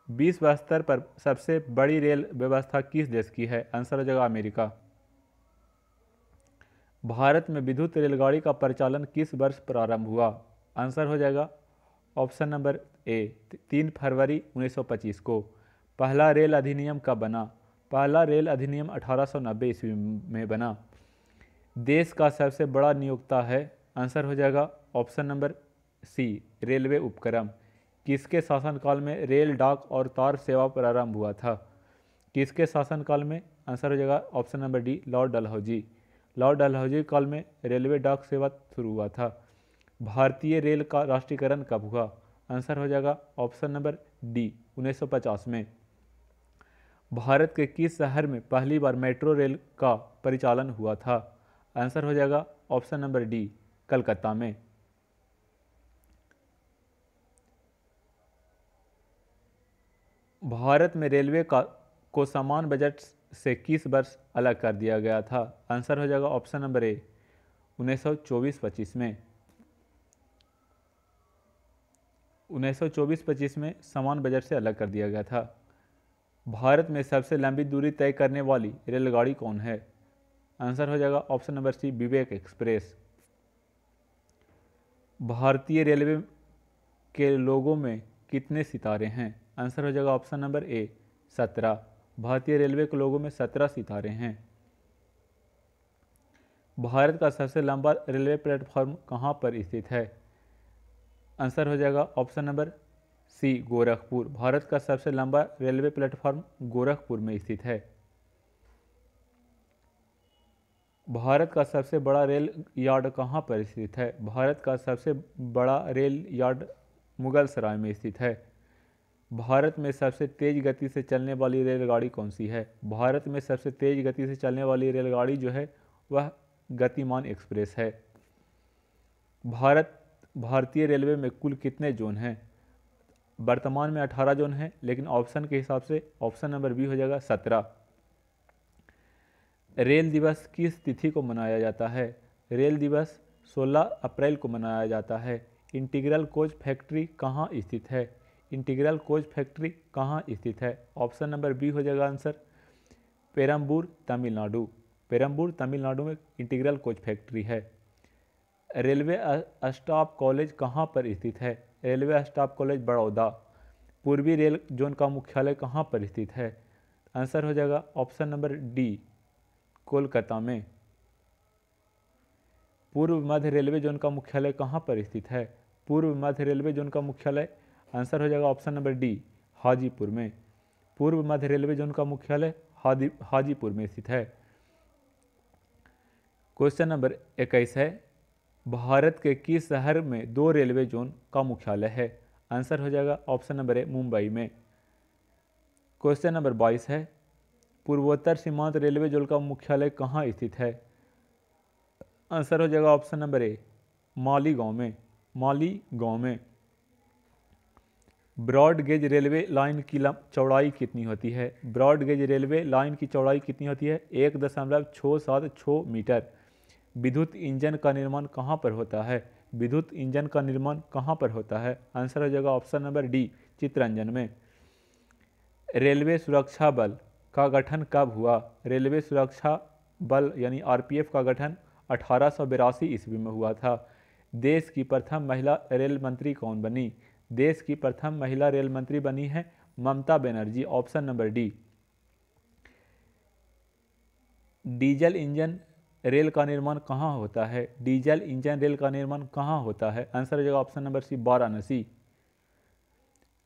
विश्व स्तर पर सबसे बड़ी रेल व्यवस्था किस देश की है? आंसर हो जाएगा अमेरिका। भारत में विद्युत रेलगाड़ी का परिचालन किस वर्ष प्रारंभ हुआ? आंसर हो जाएगा ऑप्शन नंबर ए 3 फरवरी 1925 को। पहला रेल अधिनियम कब बना? पहला रेल अधिनियम 1890 ईस्वी में बना। देश का सबसे बड़ा नियोक्ता है? आंसर हो जाएगा ऑप्शन नंबर सी रेलवे उपक्रम। किसके शासनकाल में रेल डाक और तार सेवा प्रारंभ हुआ था? किसके शासनकाल में? आंसर हो जाएगा option number D Lord Dalhousie. Lord Dalhousie काल में रेलवे डाक सेवा शुरू हुआ था। भारतीय रेल का राष्ट्रीयकरण कब हुआ? आंसर हो जाएगा ऑप्शन नंबर डी 1950 में। भारत के किस शहर में पहली बार मेट्रो रेल का परिचालन हुआ था? आंसर हो जाएगा ऑप्शन नंबर डी कलकत्ता में। भारत में रेलवे को समान बजट से किस वर्ष अलग कर दिया गया था? आंसर हो जाएगा ऑप्शन नंबर ए 1924-25 में। 1924-25 में समान बजट से अलग कर दिया गया था। भारत में सबसे लंबी दूरी तय करने वाली रेलगाड़ी कौन है? आंसर हो जाएगा ऑप्शन नंबर सी विवेक एक्सप्रेस। भारतीय रेलवे के लोगों में कितने सितारे हैं? आंसर हो जाएगा ऑप्शन नंबर ए 17। भारतीय रेलवे के लोगों में 17 सितारे हैं। भारत का सबसे लंबा रेलवे प्लेटफॉर्म कहाँ पर स्थित है? आंसर हो जाएगा option number C Gorakhpur. Bharat का सबसे लंबा रेलवे प्लेटफॉर्म गोरखपुर में स्थित है। भारत का सबसे बड़ा रेल यार्ड कहाँ पर स्थित है? भारत का सबसे बड़ा रेल यार्ड मुगल सराय में स्थित है। भारत में सबसे तेज गति से चलने वाली रेलगाड़ी कौन सी है? भारत में सबसे तेज गति से चलने वाली रेलगाड़ी जो है वह गतिमान एक्सप्रेस है। भारतीय रेलवे में कुल कितने जोन हैं? वर्तमान में 18 जोन हैं, लेकिन ऑप्शन के हिसाब से ऑप्शन नंबर बी हो जाएगा 17। रेल दिवस किस तिथि को मनाया जाता है? रेल दिवस 16 अप्रैल को मनाया जाता है। इंटीग्रल कोच फैक्ट्री कहाँ स्थित है? इंटीग्रल कोच फैक्ट्री कहाँ स्थित है? ऑप्शन नंबर बी हो जाएगा आंसर पेरम्बूर तमिलनाडु। पेरम्बूर तमिलनाडु में इंटीग्रल कोच फैक्ट्री है। रेलवे स्टाफ कॉलेज कहाँ पर स्थित है? Railway staff college Baroda. पूर्वी रेल जोन का मुख्यालय कहाँ पर स्थित है? आंसर हो जाएगा ऑप्शन नंबर डी कोलकाता में। पूर्व मध्य रेलवे जोन का मुख्यालय कहाँ पर स्थित है? पूर्व मध्य रेलवे जोन का मुख्यालय आंसर हो जाएगा ऑप्शन नंबर डी हाजीपुर में। पूर्व मध्य रेलवे जोन का मुख्यालय हाजीपुर में स्थित है। क्वेश्चन नंबर 21 है, भारत के किस शहर में 2 रेलवे जोन का मुख्यालय है? आंसर हो जाएगा ऑप्शन नंबर ए मुंबई में। क्वेश्चन नंबर 22 है, पूर्वोत्तर सीमांत रेलवे जोन का मुख्यालय कहाँ स्थित है? आंसर हो जाएगा ऑप्शन नंबर ए मालीगांव में। मालीगांव में। ब्रॉड गेज रेलवे लाइन की चौड़ाई कितनी होती है? ब्रॉड गेज रेलवे लाइन की चौड़ाई कितनी होती है? 1.676 मीटर। विद्युत इंजन का निर्माण कहाँ पर होता है? विद्युत इंजन का निर्माण कहाँ पर होता है? आंसर हो जाएगा ऑप्शन नंबर डी चित्तरंजन में। रेलवे सुरक्षा बल का गठन कब हुआ? रेलवे सुरक्षा बल यानी आरपीएफ का गठन 1882 ईस्वी में हुआ था। देश की प्रथम महिला रेल मंत्री कौन बनी? देश की प्रथम महिला रेल मंत्री बनी है Mamata Banerjee. Option number D. Diesel engine rail का निर्माण कहाँ होता है? डीजल इंजन रेल का निर्माण कहाँ होता है? आंसर हो जाएगा option number C Varanasi.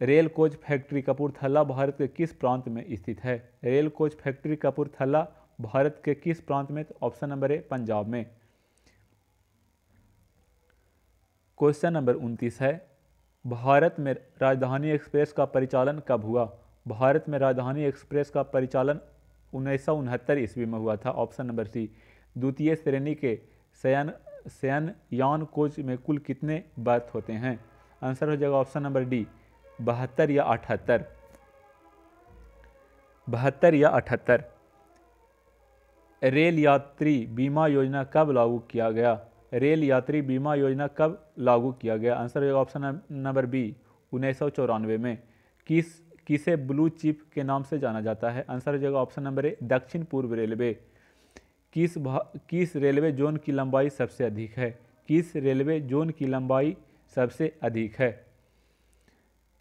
Rail coach factory Kapurthala Bharat के किस प्रांत में स्थित है? Rail coach factory Kapurthala Bharat के किस प्रांत में? ऑप्शन नंबर ए पंजाब में। क्वेश्चन नंबर 29 है, भारत में राजधानी एक्सप्रेस का परिचालन कब हुआ? भारत में राजधानी एक्सप्रेस का परिचालन 1969 ईस्वी में हुआ था। Option number C. द्वितीय श्रेणी के शयनयान कोच में कुल कितने बर्थ होते हैं? आंसर हो जाएगा ऑप्शन नंबर डी 72 या 78। 72 या 78। रेल यात्री बीमा योजना कब लागू किया गया? रेल यात्री बीमा योजना कब लागू किया गया? आंसर होगा ऑप्शन नंबर बी 1994 में। किसे ब्लू चिप के नाम से जाना जाता है? आंसर हो जाएगा ऑप्शन नंबर ए दक्षिण पूर्व रेलवे। किस रेलवे जोन की लंबाई सबसे अधिक है? किस रेलवे जोन की लंबाई सबसे अधिक है?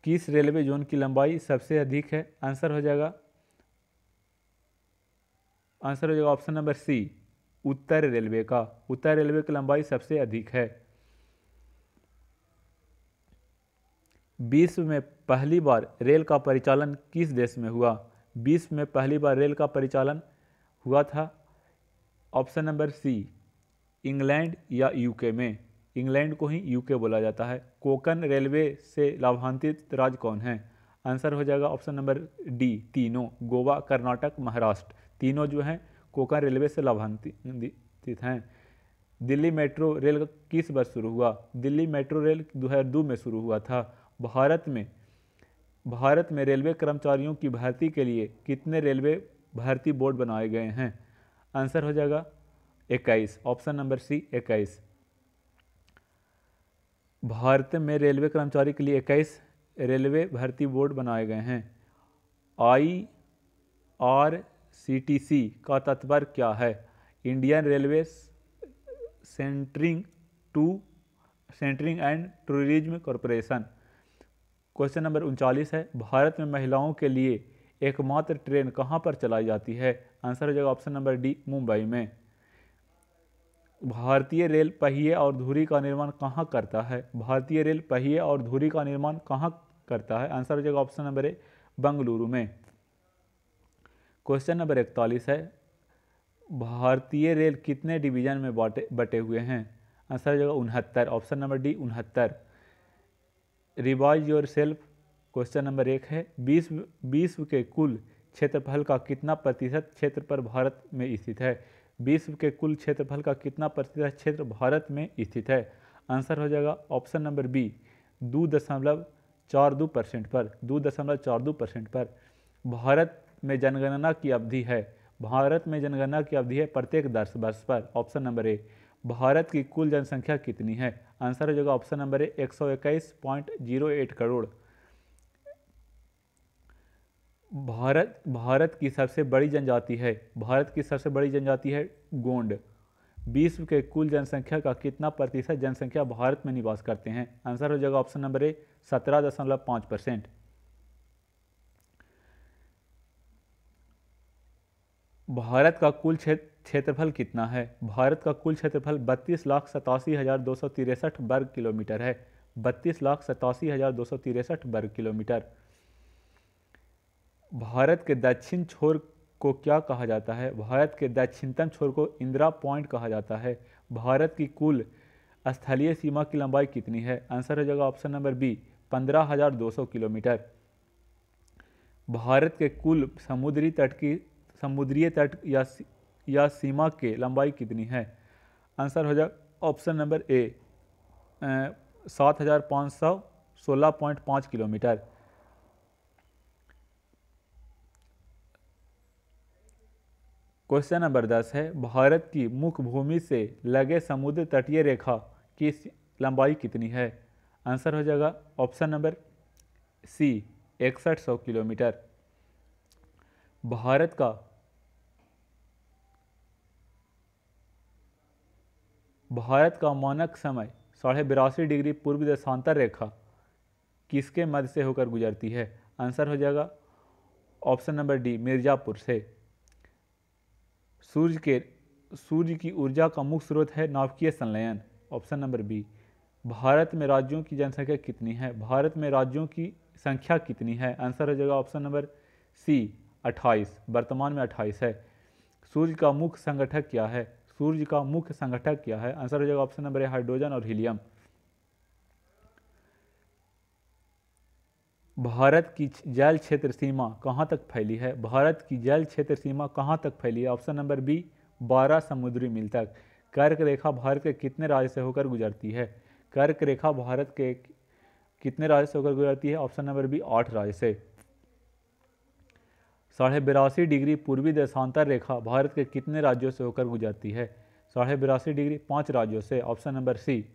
किस रेलवे जोन की लंबाई सबसे अधिक है? आंसर हो जाएगा ऑप्शन नंबर सी उत्तर रेलवे का। उत्तर रेलवे की लंबाई सबसे अधिक है। विश्व में पहली बार रेल का परिचालन किस देश में हुआ? विश्व में पहली बार रेल का परिचालन हुआ था ऑप्शन नंबर सी इंग्लैंड या यूके में। इंग्लैंड को ही यूके बोला जाता है। कोंकण रेलवे से लाभान्वित राज्य कौन है? आंसर हो जाएगा ऑप्शन नंबर डी तीनों, गोवा, कर्नाटक, महाराष्ट्र, तीनों जो हैं कोंकण रेलवे से लाभान्वित हैं। दिल्ली मेट्रो रेल किस वर्ष शुरू हुआ? दिल्ली मेट्रो रेल 2002 में शुरू हुआ था। भारत में रेलवे कर्मचारियों की भर्ती के लिए कितने रेलवे भर्ती बोर्ड बनाए गए हैं? आंसर हो जाएगा 21, ऑप्शन नंबर सी 21। भारत में रेलवे कर्मचारी के लिए 21 रेलवे भर्ती बोर्ड बनाए गए हैं। IRCTC का तात्पर्य क्या है? Indian railway catering and tourism corporation. Question number 39 है, भारत में महिलाओं के लिए एकमात्र ट्रेन कहाँ पर चलाई जाती है? आंसर हो जाएगा ऑप्शन नंबर डी मुंबई में। भारतीय रेल पहिए और धुरी का निर्माण कहाँ करता है? भारतीय रेल पहिए और धुरी का निर्माण कहाँ करता है? आंसर हो जाएगा ऑप्शन नंबर ए बंगलुरु में। क्वेश्चन नंबर 41 है, भारतीय रेल कितने डिवीजन में बटे हुए हैं? आंसर हो जाएगा 69, option number D 69। Revise your self question number 1 है, विश्व के कुल क्षेत्रफल का कितना प्रतिशत क्षेत्र पर भारत में स्थित है? विश्व के कुल क्षेत्रफल का कितना प्रतिशत क्षेत्र भारत में स्थित है? आंसर हो जाएगा ऑप्शन नंबर बी 2.42% पर। 2.42% पर। भारत में जनगणना की अवधि है प्रत्येक 10 वर्ष पर। Option number A. भारत की कुल जनसंख्या कितनी है? आंसर हो जाएगा option number A 121.08 crore. Bharat की सबसे बड़ी जनजाति है गोंड। विश्व के कुल जनसंख्या का कितना प्रतिशत जनसंख्या भारत में निवास करते हैं? आंसर हो जाएगा ऑप्शन नंबर ए 17.5%। भारत का कुल क्षेत्रफल कितना है? भारत का कुल क्षेत्रफल 32,87,263 वर्ग किलोमीटर है। 32,87,263 वर्ग किलोमीटर। भारत के दक्षिण छोर को क्या कहा जाता है? भारत के दक्षिणतम छोर को इंदिरा पॉइंट कहा जाता है। भारत की कुल स्थलीय सीमा की लंबाई कितनी है? आंसर हो जाएगा option number B 15,200 kilometre. Bharat के कुल समुद्रीय तट या सीमा के लंबाई कितनी है? आंसर हो जाएगा option number A 7,516.5 kilometre. Question number 10 है, भारत की मुख्य भूमि से लगे समुद्र तटीय रेखा की लंबाई कितनी है? आंसर हो जाएगा option number C 6100 kilometre. Bharat का मानक समय 82.5 डिग्री पूर्वी देशांतर रेखा किसके मध्य से होकर गुजरती है? आंसर हो जाएगा ऑप्शन नंबर डी मिर्जापुर से। सूर्य की ऊर्जा का मुख्य स्रोत है नाभिकीय संलयन। Option number B. भारत में राज्यों की जनसंख्या कितनी है? भारत में राज्यों की संख्या कितनी है? आंसर हो जाएगा ऑप्शन नंबर सी 28। वर्तमान में 28 है। सूर्य का मुख्य संगठक क्या है? आंसर हो जाएगा ऑप्शन नंबर ए हाइड्रोजन और हीलियम। भारत की जल क्षेत्र सीमा कहाँ तक फैली है? भारत की जल क्षेत्र सीमा कहाँ तक फैली है? ऑप्शन नंबर बी 12 समुद्री मील तक। कर्क रेखा भारत के कितने राज्य से होकर गुजरती है? कर्क रेखा भारत के कितने राज्य से होकर गुजरती है? ऑप्शन नंबर बी 8 राज्य से। 82.5 डिग्री पूर्वी देशांतर रेखा भारत के कितने राज्यों से होकर गुजरती है? 82.5 डिग्री 5 राज्यों से। ऑप्शन नंबर सी।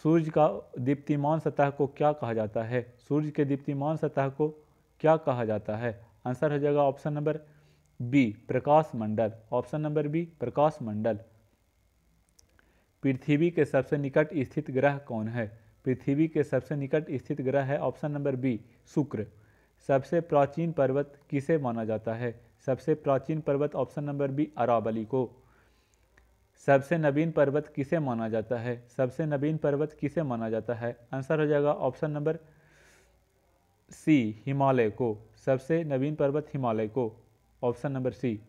सूर्य का दीप्तिमान सतह को क्या कहा जाता है? सूर्य के दीप्तिमान सतह को क्या कहा जाता है? आंसर हो जाएगा ऑप्शन नंबर बी प्रकाश मंडल। ऑप्शन नंबर बी प्रकाश मंडल। पृथ्वी के सबसे निकट स्थित ग्रह कौन है? पृथ्वी के सबसे निकट स्थित ग्रह है ऑप्शन नंबर बी शुक्र। सबसे प्राचीन पर्वत किसे माना जाता है? सबसे प्राचीन पर्वत ऑप्शन नंबर बी अरावली को। सबसे नवीन पर्वत किसे माना जाता है? सबसे नवीन पर्वत किसे माना जाता है? आंसर हो जाएगा ऑप्शन नंबर सी हिमालय को। सबसे नवीन पर्वत हिमालय को। ऑप्शन नंबर सी।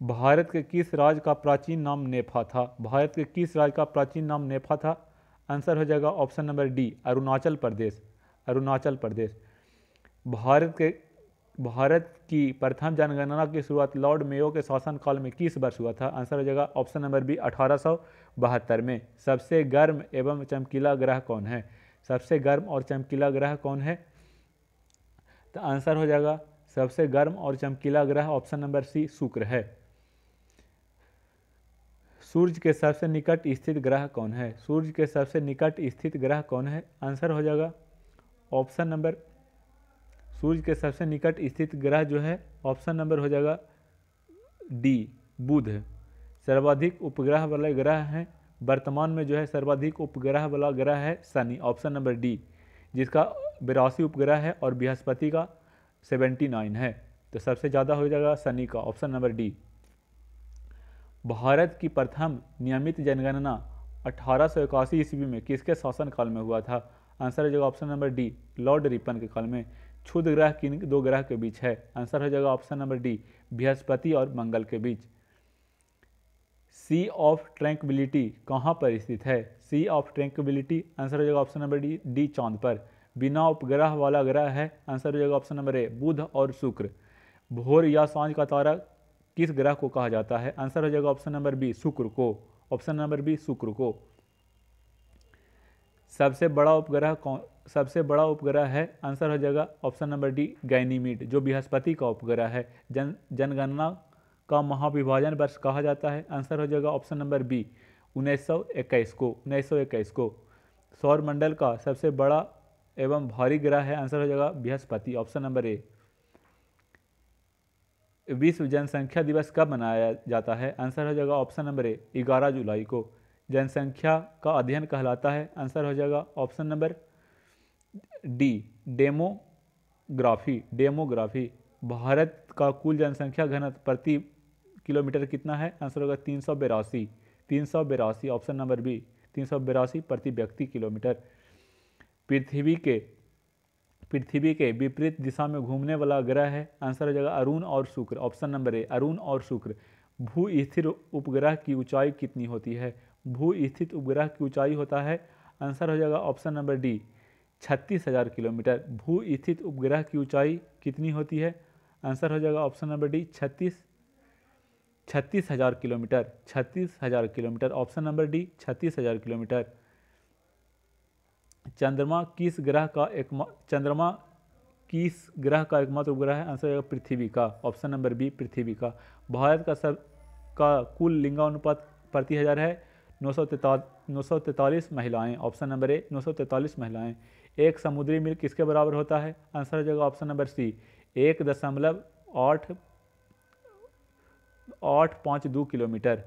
भारत के किस राज्य का प्राचीन नाम नेफा था? भारत के किस राज्य का प्राचीन नाम नेफा था? आंसर हो जाएगा option number D Arunachal Pradesh. Arunachal Pradesh. Bharat की प्रथम जनगणना की शुरुआत लॉर्ड मेयो के शासनकाल में किस वर्ष हुआ था? आंसर हो जाएगा ऑप्शन नंबर बी 1872 में। सबसे गर्म एवं चमकीला ग्रह कौन है? सबसे गर्म और चमकीला ग्रह कौन है? तो आंसर हो जाएगा सबसे गर्म और चमकीला ग्रह ऑप्शन नंबर सी शुक्र है। सूर्य के सबसे निकट स्थित ग्रह कौन है? सूर्य के सबसे निकट स्थित ग्रह कौन है? आंसर हो जाएगा ऑप्शन नंबर सूर्य के सबसे निकट स्थित ग्रह जो है ऑप्शन नंबर हो जाएगा डी बुध। सर्वाधिक उपग्रह वाले ग्रह हैं वर्तमान में जो है सर्वाधिक उपग्रह वाला ग्रह है शनि। ऑप्शन नंबर डी जिसका 82 उपग्रह है और बृहस्पति का 79 है। तो सबसे ज़्यादा हो जाएगा शनि का। Option number D. भारत की प्रथम नियमित जनगणना 1881 ईस्वी में किसके शासनकाल में हुआ था? आंसर हो जाएगा option number D Lord Ripon के काल में। क्षुद्र ग्रह किन दो ग्रह के बीच है? आंसर हो जाएगा ऑप्शन नंबर डी बृहस्पति और मंगल के बीच। सी ऑफ ट्रैंक्विलिटी कहाँ पर स्थित है? सी ऑफ ट्रैंक्विलिटी आंसर हो जाएगा ऑप्शन नंबर डी चांद पर। बिना उपग्रह वाला ग्रह है। आंसर हो जाएगा ऑप्शन नंबर ए बुध और शुक्र। भोर या सांझ का तारा किस ग्रह को कहा जाता है? आंसर हो जाएगा ऑप्शन नंबर बी शुक्र को। ऑप्शन नंबर बी शुक्र को। सबसे बड़ा उपग्रह है? आंसर हो जाएगा ऑप्शन नंबर डी गैनीमीड जो बृहस्पति का उपग्रह है। जनगणना का महाविभाजन वर्ष कहा जाता है? आंसर हो जाएगा ऑप्शन नंबर बी 1921 को। सौर मंडल का सबसे बड़ा एवं भारी ग्रह है? आंसर हो जाएगा बृहस्पति। Option number A. विश्व जनसंख्या दिवस कब मनाया जाता है? आंसर हो जाएगा ऑप्शन नंबर ए 11 जुलाई को। जनसंख्या का अध्ययन कहलाता है? आंसर हो जाएगा option number D demography. Bharat का कुल जनसंख्या घनत्व प्रति किलोमीटर कितना है? आंसर होगा 382। ऑप्शन नंबर बी 382 प्रति व्यक्ति किलोमीटर। पृथ्वी के विपरीत दिशा में घूमने वाला ग्रह है? आंसर हो जाएगा अरुण और शुक्र। ऑप्शन नंबर ए अरुण और शुक्र। भू स्थिर उपग्रह की ऊंचाई कितनी होती है? भू स्थित उपग्रह की ऊंचाई होता है? आंसर हो जाएगा ऑप्शन नंबर डी 36,000 किलोमीटर। भू स्थित उपग्रह की ऊंचाई कितनी होती है? आंसर हो जाएगा option number D 36,000 kilometre. 36,000 kilometre. Option number D 36,000 kilometre. चंद्रमा किस ग्रह का एकमात्र उपग्रह है? आंसर है पृथ्वी का। ऑप्शन नंबर बी पृथ्वी का। भारत का कुल लिंगानुपात प्रति हजार है 943 महिलाएं। ऑप्शन नंबर ए 943 महिलाएं। एक समुद्री मील किसके बराबर होता है? आंसर हो जाएगा ऑप्शन नंबर सी 1.852 किलोमीटर।